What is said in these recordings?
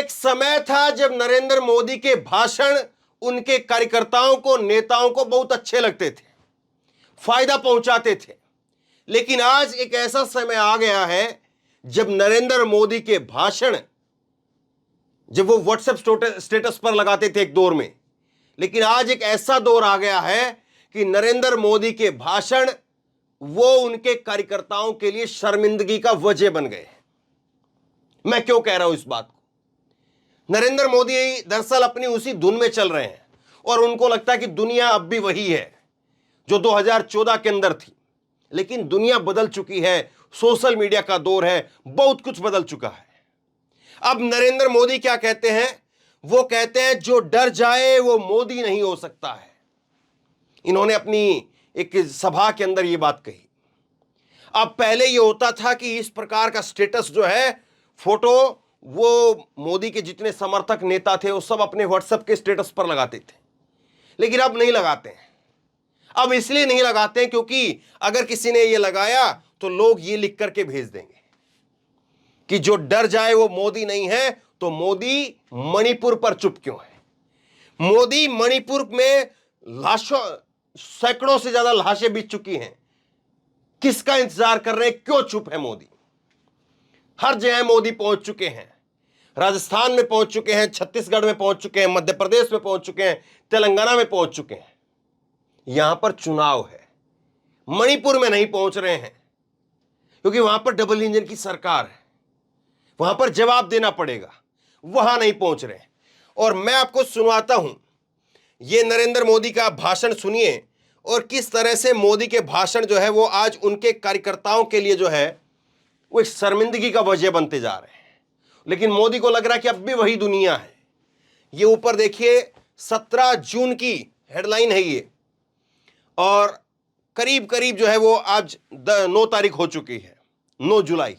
एक समय था जब नरेंद्र मोदी के भाषण उनके कार्यकर्ताओं को, नेताओं को बहुत अच्छे लगते थे, फायदा पहुंचाते थे। लेकिन आज एक ऐसा समय आ गया है जब नरेंद्र मोदी के भाषण, जब वो व्हाट्सएप स्टेटस पर लगाते थे एक दौर में, लेकिन आज एक ऐसा दौर आ गया है कि नरेंद्र मोदी के भाषण वो उनके कार्यकर्ताओं के लिए शर्मिंदगी का वजह बन गए हैं। मैं क्यों कह रहा हूं इस बात को? नरेंद्र मोदी दरअसल अपनी उसी धुन में चल रहे हैं और उनको लगता है कि दुनिया अब भी वही है जो 2014 के अंदर थी। लेकिन दुनिया बदल चुकी है, सोशल मीडिया का दौर है, बहुत कुछ बदल चुका है। अब नरेंद्र मोदी क्या कहते हैं? वो कहते हैं जो डर जाए वो मोदी नहीं हो सकता है। इन्होंने अपनी एक सभा के अंदर ये बात कही। अब पहले ये होता था कि इस प्रकार का स्टेटस जो है, फोटो, वो मोदी के जितने समर्थक नेता थे वो सब अपने व्हाट्सएप के स्टेटस पर लगाते थे, लेकिन अब नहीं लगाते हैं। अब इसलिए नहीं लगाते हैं क्योंकि अगर किसी ने ये लगाया तो लोग ये लिख करके भेज देंगे कि जो डर जाए वो मोदी नहीं है। तो मोदी मणिपुर पर चुप क्यों है? मोदी मणिपुर में लाशों, सैकड़ों से ज्यादा लाशें बीत चुकी हैं, किसका इंतजार कर रहे हैं? क्यों चुप है मोदी? हर जगह मोदी पहुंच चुके हैं। राजस्थान में पहुंच चुके हैं, छत्तीसगढ़ में पहुंच चुके हैं, मध्य प्रदेश में पहुंच चुके हैं, तेलंगाना में पहुंच चुके हैं। यहां पर चुनाव है, मणिपुर में नहीं पहुंच रहे हैं क्योंकि वहां पर डबल इंजन की सरकार है, वहां पर जवाब देना पड़ेगा, वहां नहीं पहुंच रहे हैं। और मैं आपको सुनवाता हूं, ये नरेंद्र मोदी का भाषण सुनिए और किस तरह से मोदी के भाषण जो है वो आज उनके कार्यकर्ताओं के लिए जो है वो एक शर्मिंदगी का वजह बनते जा रहे हैं। लेकिन मोदी को लग रहा है कि अब भी वही दुनिया है। ये ऊपर देखिए, 17 जून की हेडलाइन है ये, और करीब करीब जो है वो आज 9 तारीख हो चुकी है, 9 जुलाई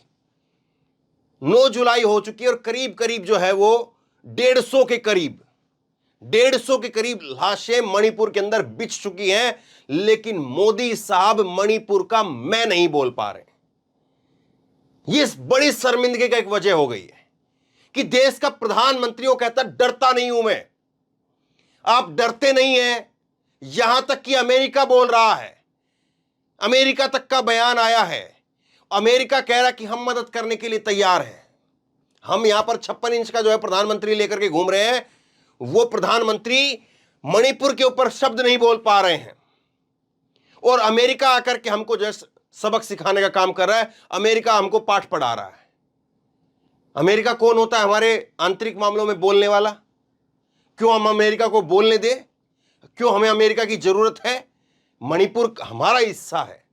हो चुकी है, और करीब करीब जो है वो 150 के करीब लाशें मणिपुर के अंदर बिछ चुकी हैं। लेकिन मोदी साहब मणिपुर का मैं नहीं बोल पा रहे। ये बड़ी शर्मिंदगी का एक वजह हो गई है कि देश का प्रधानमंत्री वो कहता डरता नहीं हूं मैं। आप डरते नहीं हैं, यहां तक कि अमेरिका बोल रहा है, अमेरिका तक का बयान आया है। अमेरिका कह रहा कि हम मदद करने के लिए तैयार हैं। हम यहां पर 56 इंच का जो है प्रधानमंत्री लेकर के घूम रहे हैं, वो प्रधानमंत्री मणिपुर के ऊपर शब्द नहीं बोल पा रहे हैं। और अमेरिका आकर के हमको जो सबक सिखाने का काम कर रहा है, अमेरिका हमको पाठ पढ़ा रहा है। अमेरिका कौन होता है हमारे आंतरिक मामलों में बोलने वाला? क्यों हम अमेरिका को बोलने दें? क्यों हमें अमेरिका की जरूरत है? मणिपुर हमारा हिस्सा है,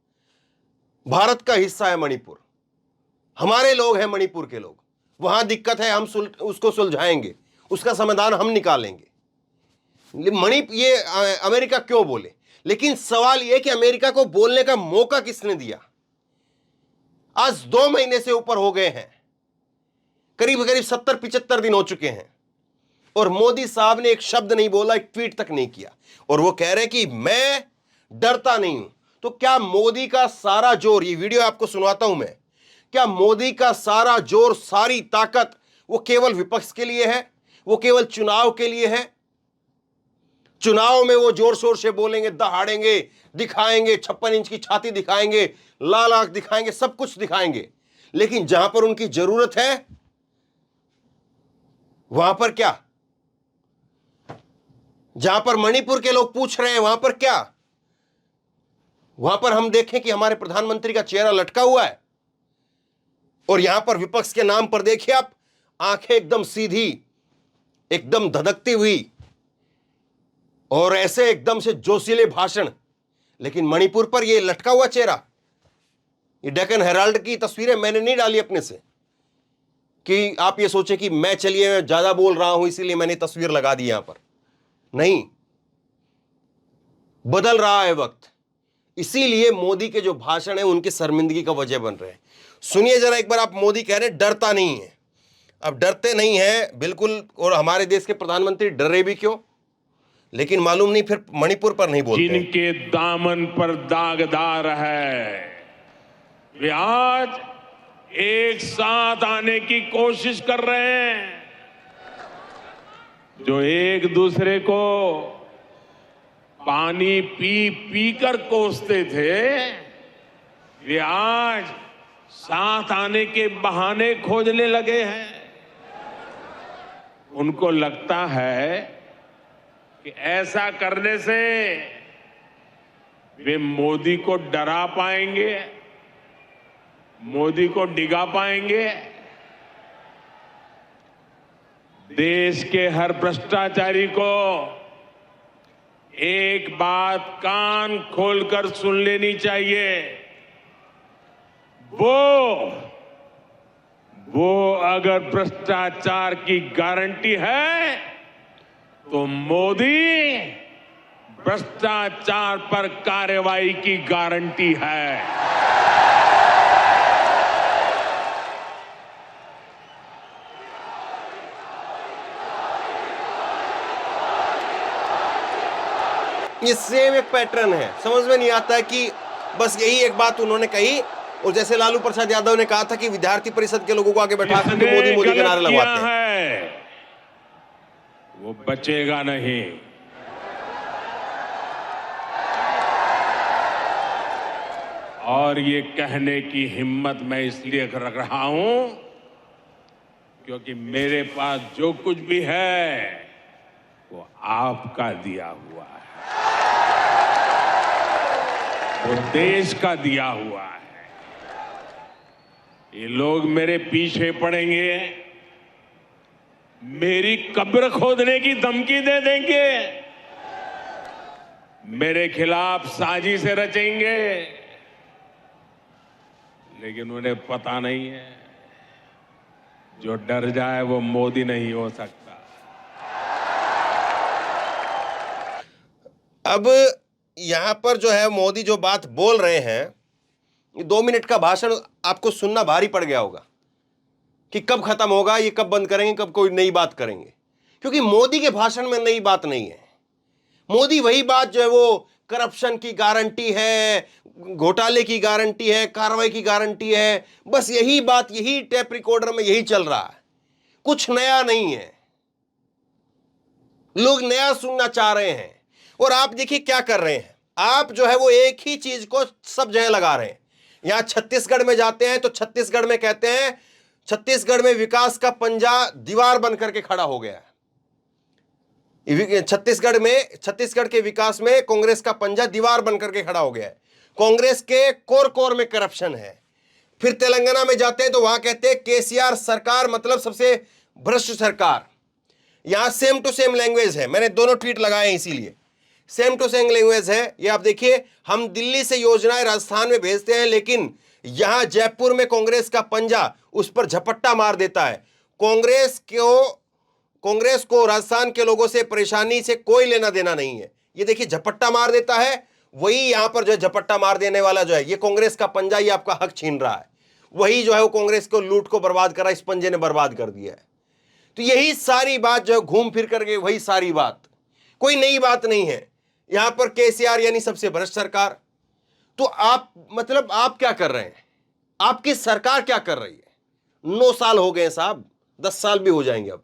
भारत का हिस्सा है मणिपुर, हमारे लोग हैं मणिपुर के लोग। वहां दिक्कत है, हम उसको सुलझाएंगे, उसका समाधान हम निकालेंगे। ये अमेरिका क्यों बोले? लेकिन सवाल यह कि अमेरिका को बोलने का मौका किसने दिया? आज 2 महीने से ऊपर हो गए हैं, करीब करीब 70-75 दिन हो चुके हैं, और मोदी साहब ने एक शब्द नहीं बोला, एक ट्वीट तक नहीं किया। और वो कह रहे हैं कि मैं डरता नहीं हूं। तो क्या मोदी का सारा जोर, ये वीडियो आपको सुनवाता हूं मैं, क्या मोदी का सारा जोर, सारी ताकत वो केवल विपक्ष के लिए है? वो केवल चुनाव के लिए है? चुनाव में वो जोर शोर से बोलेंगे, दहाड़ेंगे, दिखाएंगे, 56 इंच की छाती दिखाएंगे, लाल आंख दिखाएंगे, सब कुछ दिखाएंगे। लेकिन जहां पर उनकी जरूरत है वहां पर क्या? जहां पर मणिपुर के लोग पूछ रहे हैं वहां पर क्या? वहां पर हम देखें कि हमारे प्रधानमंत्री का चेहरा लटका हुआ है, और यहां पर विपक्ष के नाम पर देखिए आप, आंखें एकदम सीधी, एकदम धधकती हुई, और ऐसे एकदम से जोशीले भाषण। लेकिन मणिपुर पर यह लटका हुआ चेहरा, ये डेक्कन हेराल्ड की तस्वीरें मैंने नहीं डाली अपने से कि आप ये सोचे कि मैं चलिए ज्यादा बोल रहा हूं इसीलिए मैंने तस्वीर लगा दी। यहां पर नहीं, बदल रहा है वक्त, इसीलिए मोदी के जो भाषण है उनकी शर्मिंदगी का वजह बन रहे हैं। सुनिए जरा एक बार आप, मोदी कह रहे डरता नहीं है। अब डरते नहीं है बिल्कुल, और हमारे देश के प्रधानमंत्री डरे भी क्यों? लेकिन मालूम नहीं फिर मणिपुर पर नहीं बोलते। जिनके दामन पर दागदार है वे आज एक साथ आने की कोशिश कर रहे हैं। जो एक दूसरे को पानी पी पी कर कोसते थे, वे आज साथ आने के बहाने खोजने लगे हैं। उनको लगता है कि ऐसा करने से वे मोदी को डरा पाएंगे, मोदी को डिगा पाएंगे। देश के हर भ्रष्टाचारी को एक बात कान खोलकर सुन लेनी चाहिए, वो अगर भ्रष्टाचार की गारंटी है तो मोदी भ्रष्टाचार पर कार्रवाई की गारंटी है। ये सेम एक पैटर्न है। समझ में नहीं आता है कि बस यही एक बात उन्होंने कही, और जैसे लालू प्रसाद यादव ने कहा था कि विद्यार्थी परिषद के लोगों को आगे बैठा कर मोदी मोदी के नारे लगवाते हैं, वो बचेगा नहीं। और ये कहने की हिम्मत मैं इसलिए रख रहा हूं क्योंकि मेरे पास जो कुछ भी है वो आपका दिया हुआ है, वो देश का दिया हुआ है। ये लोग मेरे पीछे पड़ेंगे, मेरी कब्र खोदने की धमकी दे देंगे, मेरे खिलाफ साजिशें रचेंगे, लेकिन उन्हें पता नहीं है जो डर जाए वो मोदी नहीं हो सकता। अब यहां पर जो है मोदी जो बात बोल रहे हैं, ये 2 मिनट का भाषण आपको सुनना भारी पड़ गया होगा कि कब खत्म होगा, ये कब बंद करेंगे, कब कोई नई बात करेंगे। क्योंकि मोदी के भाषण में नई बात नहीं है। मोदी वही बात जो है वो करप्शन की गारंटी है, घोटाले की गारंटी है, कार्रवाई की गारंटी है, बस यही बात, यही टेप रिकॉर्डर में यही चल रहा है, कुछ नया नहीं है। लोग नया सुनना चाह रहे हैं। और आप देखिए क्या कर रहे हैं, आप जो है वो एक ही चीज को सब जगह लगा रहे हैं। यहां छत्तीसगढ़ में जाते हैं तो छत्तीसगढ़ में कहते हैं छत्तीसगढ़ में विकास का पंजा दीवार बन करके खड़ा हो गया है। छत्तीसगढ़ के विकास में कांग्रेस का पंजा दीवार बन करके खड़ा हो गया है। कांग्रेस के कोर कोर में करप्शन है। फिर तेलंगाना में जाते हैं तो वहां कहते हैं केसीआर सरकार मतलब सबसे भ्रष्ट सरकार। यहां सेम टू सेम लैंग्वेज है। मैंने दोनों ट्वीट लगाए हैं, इसीलिए सेम टू सेम लैंग्वेज है। ये आप देखिए, हम दिल्ली से योजनाएं राजस्थान में भेजते हैं, लेकिन यहां जयपुर में कांग्रेस का पंजा उस पर झपट्टा मार देता है। कांग्रेस को राजस्थान के लोगों से परेशानी से कोई लेना देना नहीं है। ये देखिए झपट्टा मार देता है। वही यहां पर जो है झपट्टा मार देने वाला जो है ये कांग्रेस का पंजा, ये आपका हक छीन रहा है। वही जो है वो कांग्रेस को लूट को बर्बाद कर रहा है, इस पंजे ने बर्बाद कर दिया है। तो यही सारी बात जो है घूम फिर करके वही सारी बात, कोई नई बात नहीं है। यहां पर केसीआर यानी सबसे भ्रष्ट सरकार। तो आप मतलब आप क्या कर रहे हैं, आपकी सरकार क्या कर रही है? 9 साल हो गए साहब, 10 साल भी हो जाएंगे। अब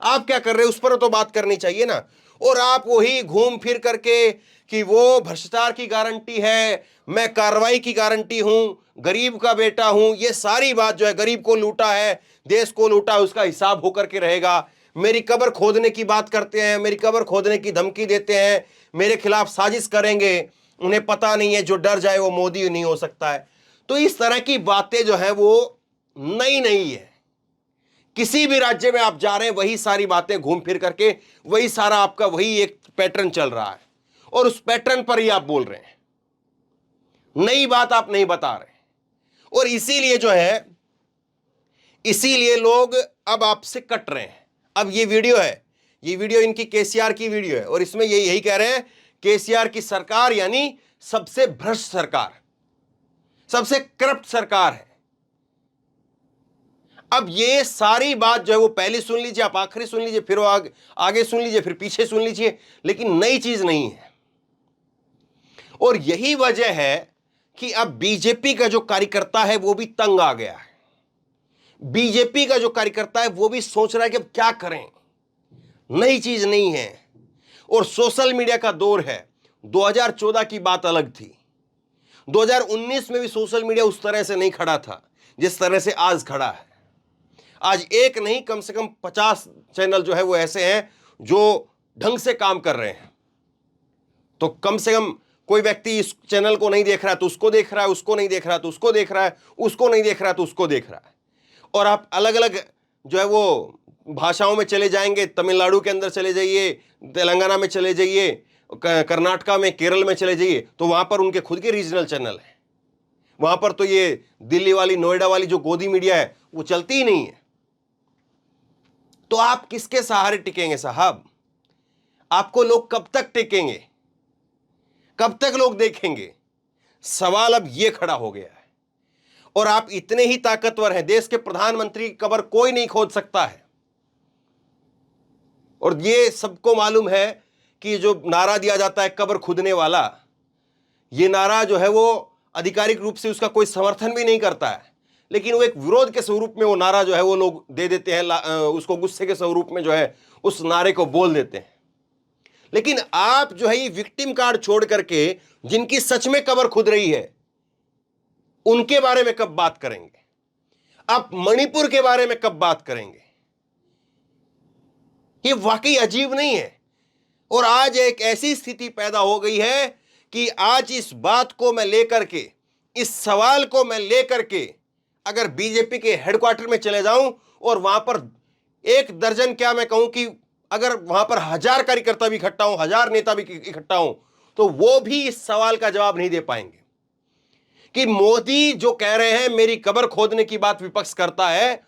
आप क्या कर रहे हैं उस पर तो बात करनी चाहिए ना। और आप वही घूम फिर करके कि वो भ्रष्टाचार की गारंटी है, मैं कार्रवाई की गारंटी हूं, गरीब का बेटा हूं, ये सारी बात जो है गरीब को लूटा है, देश को लूटा है, उसका हिसाब होकर के रहेगा। मेरी कब्र खोदने की बात करते हैं, मेरी कब्र खोदने की धमकी देते हैं, मेरे खिलाफ साजिश करेंगे। उन्हें पता नहीं है जो डर जाए वो मोदी नहीं हो सकता है। तो इस तरह की बातें जो है वो नई नहीं है। किसी भी राज्य में आप जा रहे हैं वही सारी बातें घूम फिर करके वही सारा आपका वही एक पैटर्न चल रहा है, और उस पैटर्न पर ही आप बोल रहे हैं। नई बात आप नहीं बता रहे। और इसीलिए जो है, इसीलिए लोग अब आपसे कट रहे हैं। अब ये वीडियो है, ये वीडियो इनकी केसीआर की वीडियो है, और इसमें ये यही कह रहे हैं केसीआर की सरकार यानी सबसे भ्रष्ट सरकार, सबसे करप्ट सरकार है। अब ये सारी बात जो है वो पहले सुन लीजिए, आप आखिरी सुन लीजिए, फिर वो आगे सुन लीजिए, फिर पीछे सुन लीजिए, लेकिन नई चीज नहीं है। और यही वजह है कि अब बीजेपी का जो कार्यकर्ता है वो भी तंग आ गया है। बीजेपी का जो कार्यकर्ता है वो भी सोच रहा है कि अब क्या करें। नई चीज नहीं है। और सोशल मीडिया का दौर है। 2014 की बात अलग थी। 2019 में भी सोशल मीडिया उस तरह से नहीं खड़ा था जिस तरह से आज खड़ा है। आज एक नहीं, कम से कम 50 चैनल जो है वो ऐसे हैं जो ढंग से काम कर रहे हैं। तो कम से कम कोई व्यक्ति इस चैनल को नहीं देख रहा है तो उसको देख रहा है, उसको नहीं देख रहा तो उसको देख रहा है, उसको नहीं देख रहा तो उसको देख रहा है। और आप अलग अलग जो है वो भाषाओं में चले जाएंगे, तमिलनाडु के अंदर चले जाइए, तेलंगाना में चले जाइए, कर्नाटका में, केरल में चले जाइए, तो वहां पर उनके खुद के रीजनल चैनल हैं। वहां पर तो ये दिल्ली वाली, नोएडा वाली जो गोदी मीडिया है वो चलती ही नहीं है। तो आप किसके सहारे टिकेंगे साहब? आपको लोग कब तक टिकेंगे? कब तक लोग देखेंगे? सवाल अब यह खड़ा हो गया है। और आप इतने ही ताकतवर हैं, देश के प्रधानमंत्री की कब्र कोई नहीं खोद सकता है। और ये सबको मालूम है कि जो नारा दिया जाता है कब्र खुदने वाला, ये नारा जो है वो आधिकारिक रूप से उसका कोई समर्थन भी नहीं करता है, लेकिन वो एक विरोध के स्वरूप में वो नारा जो है वो लोग दे देते हैं, उसको गुस्से के स्वरूप में जो है उस नारे को बोल देते हैं। लेकिन आप जो है ये विक्टिम कार्ड छोड़ करके जिनकी सच में कब्र खुद रही है उनके बारे में कब बात करेंगे? आप मणिपुर के बारे में कब बात करेंगे? ये वाकई अजीब नहीं है? और आज एक ऐसी स्थिति पैदा हो गई है कि आज इस बात को मैं लेकर के, इस सवाल को मैं लेकर के अगर बीजेपी के हेडक्वार्टर में चले जाऊं और वहां पर 1 दर्जन, क्या मैं कहूं कि अगर वहां पर 1000 कार्यकर्ता भी इकट्ठा हों, 1000 नेता भी इकट्ठा हों, तो वो भी इस सवाल का जवाब नहीं दे पाएंगे कि मोदी जो कह रहे हैं मेरी कब्र खोदने की बात विपक्ष करता है,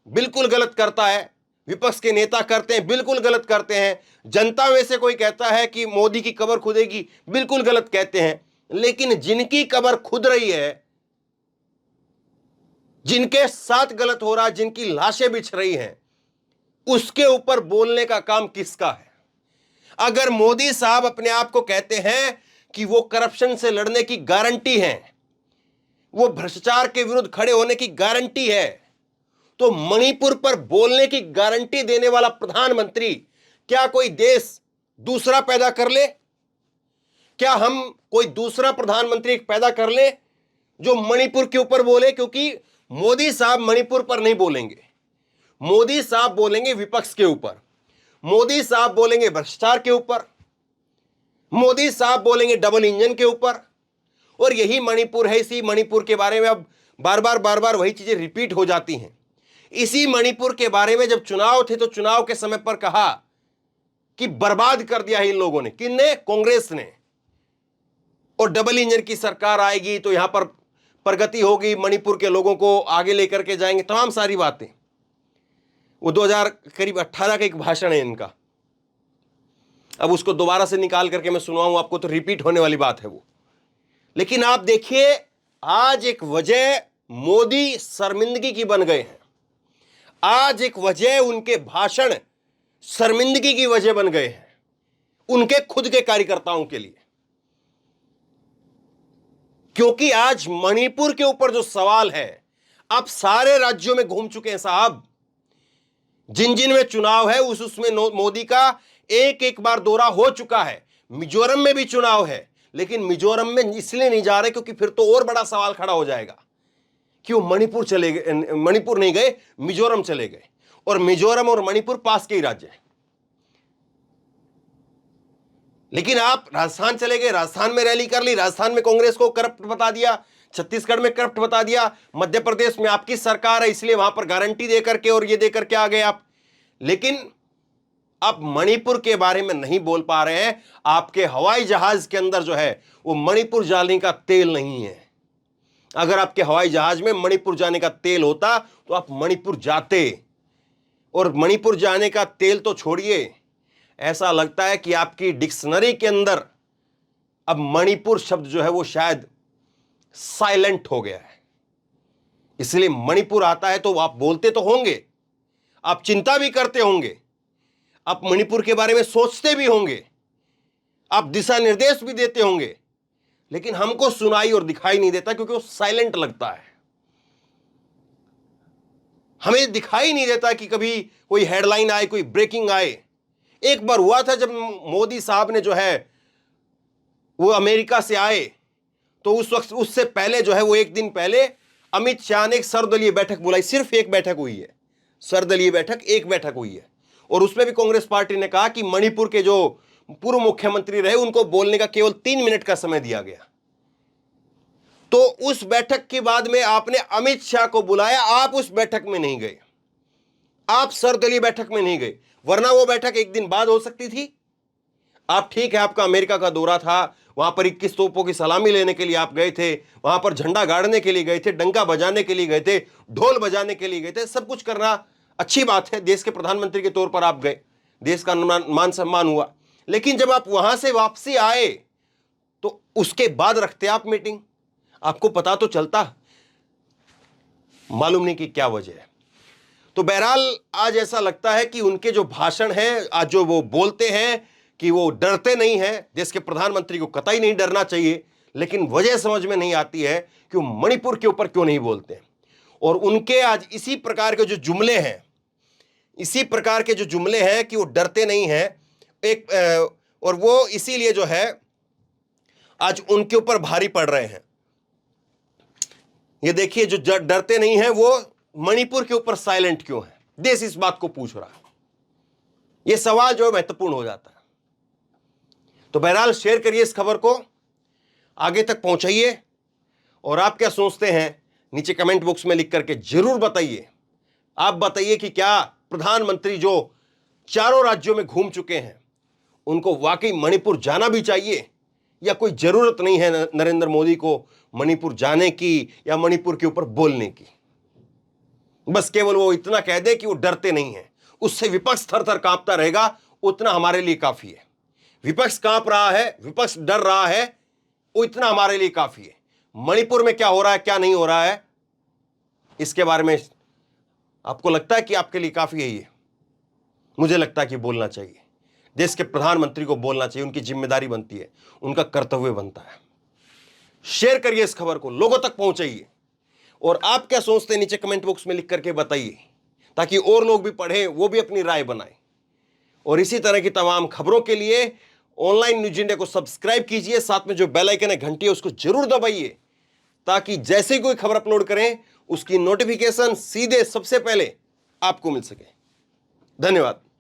बिल्कुल गलत करता है। विपक्ष के नेता करते हैं, बिल्कुल गलत करते हैं। जनता में से कोई कहता है कि मोदी की कब्र खुदेगी, बिल्कुल गलत कहते हैं। लेकिन जिनकी कब्र खुद रही है, जिनके साथ गलत हो रहा है, जिनकी लाशें बिछ रही हैं, उसके ऊपर बोलने का काम किसका है? अगर मोदी साहब अपने आप को कहते हैं कि वो करप्शन से लड़ने की गारंटी है, वो भ्रष्टाचार के विरुद्ध खड़े होने की गारंटी है, तो मणिपुर पर बोलने की गारंटी देने वाला प्रधानमंत्री क्या कोई देश दूसरा पैदा कर ले? क्या हम कोई दूसरा प्रधानमंत्री पैदा कर ले जो मणिपुर के ऊपर बोले? क्योंकि मोदी साहब मणिपुर पर नहीं बोलेंगे, मोदी साहब बोलेंगे विपक्ष के ऊपर, मोदी साहब बोलेंगे भ्रष्टाचार के ऊपर, मोदी साहब बोलेंगे डबल इंजन के ऊपर। और यही मणिपुर है। इसी मणिपुर के बारे में अब बार बार वही चीजें रिपीट हो जाती हैं। इसी मणिपुर के बारे में जब चुनाव थे तो चुनाव के समय पर कहा कि बर्बाद कर दिया है इन लोगों ने। किसने? कांग्रेस ने। और डबल इंजन की सरकार आएगी तो यहां पर प्रगति होगी, मणिपुर के लोगों को आगे लेकर के जाएंगे, तमाम सारी बातें। वो 2018 का एक भाषण है इनका, अब उसको दोबारा से निकाल करके मैं सुनाऊं आपको तो रिपीट होने वाली बात है वो। लेकिन आप देखिए, आज एक वजह मोदी शर्मिंदगी की बन गए हैं। आज एक वजह उनके भाषण शर्मिंदगी की वजह बन गए हैं उनके खुद के कार्यकर्ताओं के लिए। क्योंकि आज मणिपुर के ऊपर जो सवाल है, आप सारे राज्यों में घूम चुके हैं साहब। जिन जिन में चुनाव है उसमें मोदी का एक बार दौरा हो चुका है। मिजोरम में भी चुनाव है, लेकिन मिजोरम में इसलिए नहीं जा रहे क्योंकि फिर तो और बड़ा सवाल खड़ा हो जाएगा। क्यों मणिपुर चले गए? मणिपुर नहीं गए, मिजोरम चले गए। और मिजोरम और मणिपुर पास के ही राज्य हैं। लेकिन आप राजस्थान चले गए, राजस्थान में रैली कर ली, राजस्थान में कांग्रेस को करप्ट बता दिया, छत्तीसगढ़ में करप्ट बता दिया, मध्य प्रदेश में आपकी सरकार है इसलिए वहां पर गारंटी दे करके और ये दे करके आ गए आप। लेकिन आप मणिपुर के बारे में नहीं बोल पा रहे हैं। आपके हवाई जहाज के अंदर जो है वो मणिपुर जाने का तेल नहीं है। अगर आपके हवाई जहाज में मणिपुर जाने का तेल होता तो आप मणिपुर जाते। और मणिपुर जाने का तेल तो छोड़िए, ऐसा लगता है कि आपकी डिक्शनरी के अंदर अब मणिपुर शब्द जो है वो शायद साइलेंट हो गया है। इसलिए मणिपुर आता है तो आप बोलते तो होंगे, आप चिंता भी करते होंगे, आप मणिपुर के बारे में सोचते भी होंगे, आप दिशा निर्देश भी देते होंगे, लेकिन हमको सुनाई और दिखाई नहीं देता क्योंकि वो साइलेंट लगता है। हमें दिखाई नहीं देता कि कभी कोई हेडलाइन आए, कोई ब्रेकिंग आए। एक बार हुआ था जब मोदी साहब ने जो है वो अमेरिका से आए, तो उस वक्त उससे पहले जो है वो एक दिन पहले अमित शाह ने एक सर्वदलीय बैठक बुलाई। सिर्फ एक बैठक हुई है, सर्वदलीय बैठक एक बैठक हुई है, और उसमें भी कांग्रेस पार्टी ने कहा कि मणिपुर के जो पूर्व मुख्यमंत्री रहे उनको बोलने का केवल 3 मिनट का समय दिया गया। तो उस बैठक के बाद में आपने अमित शाह को बुलाया, आप उस बैठक में नहीं गए, आप सर्वदलीय बैठक में नहीं गए, वरना वो बैठक एक दिन बाद हो सकती थी। आप ठीक है, आपका अमेरिका का दौरा था, वहां पर 21 तोपों की सलामी लेने के लिए आप गए थे, वहां पर झंडा गाड़ने के लिए गए थे, डंका बजाने के लिए गए थे, ढोल बजाने के लिए गए थे, सब कुछ करना अच्छी बात है, देश के प्रधानमंत्री के तौर पर आप गए, देश का मान सम्मान हुआ। लेकिन जब आप वहां से वापसी आए तो उसके बाद रखते आप मीटिंग, आपको पता तो चलता, मालूम नहीं कि क्या वजह है। तो बहरहाल आज ऐसा लगता है कि उनके जो भाषण है, आज जो वो बोलते हैं कि वो डरते नहीं हैं, देश के प्रधानमंत्री को कतई नहीं डरना चाहिए, लेकिन वजह समझ में नहीं आती है कि वो मणिपुर के ऊपर क्यों नहीं बोलते हैं। और उनके आज इसी प्रकार के जो जुमले हैं, इसी प्रकार के जो जुमले हैं कि वो डरते नहीं हैं, और वो इसीलिए जो है आज उनके ऊपर भारी पड़ रहे हैं। ये देखिए, जो डरते नहीं हैं वो मणिपुर के ऊपर साइलेंट क्यों है, देश इस बात को पूछ रहा है। यह सवाल जो महत्वपूर्ण हो जाता है। तो बहरहाल शेयर करिए इस खबर को, आगे तक पहुंचाइए, और आप क्या सोचते हैं नीचे कमेंट बॉक्स में लिख करके जरूर बताइए। आप बताइए कि क्या प्रधानमंत्री जो चारों राज्यों में घूम चुके हैं उनको वाकई मणिपुर जाना भी चाहिए, या कोई जरूरत नहीं है नरेंद्र मोदी को मणिपुर जाने की या मणिपुर के ऊपर बोलने की। बस केवल वो इतना कह दे कि वो डरते नहीं हैं, उससे विपक्ष थर थर कांपता रहेगा, उतना हमारे लिए काफी है। विपक्ष कांप रहा है, विपक्ष डर रहा है, वो इतना हमारे लिए काफी है। मणिपुर में क्या हो रहा है, क्या नहीं हो रहा है, इसके बारे में आपको लगता है कि आपके लिए काफी है ये? मुझे लगता है कि बोलना चाहिए, देश के प्रधानमंत्री को बोलना चाहिए, उनकी जिम्मेदारी बनती है, उनका कर्तव्य बनता है। शेयर करिए इस खबर को, लोगों तक पहुंचाइए, और आप क्या सोचते हैं नीचे कमेंट बॉक्स में लिख करके बताइए, ताकि और लोग भी पढ़ें, वो भी अपनी राय बनाएं। और इसी तरह की तमाम खबरों के लिए ऑनलाइन न्यूज इंडिया को सब्सक्राइब कीजिए, साथ में जो बेल आइकन है, घंटी है, उसको जरूर दबाइए, ताकि जैसे कोई खबर अपलोड करें उसकी नोटिफिकेशन सीधे सबसे पहले आपको मिल सके। धन्यवाद।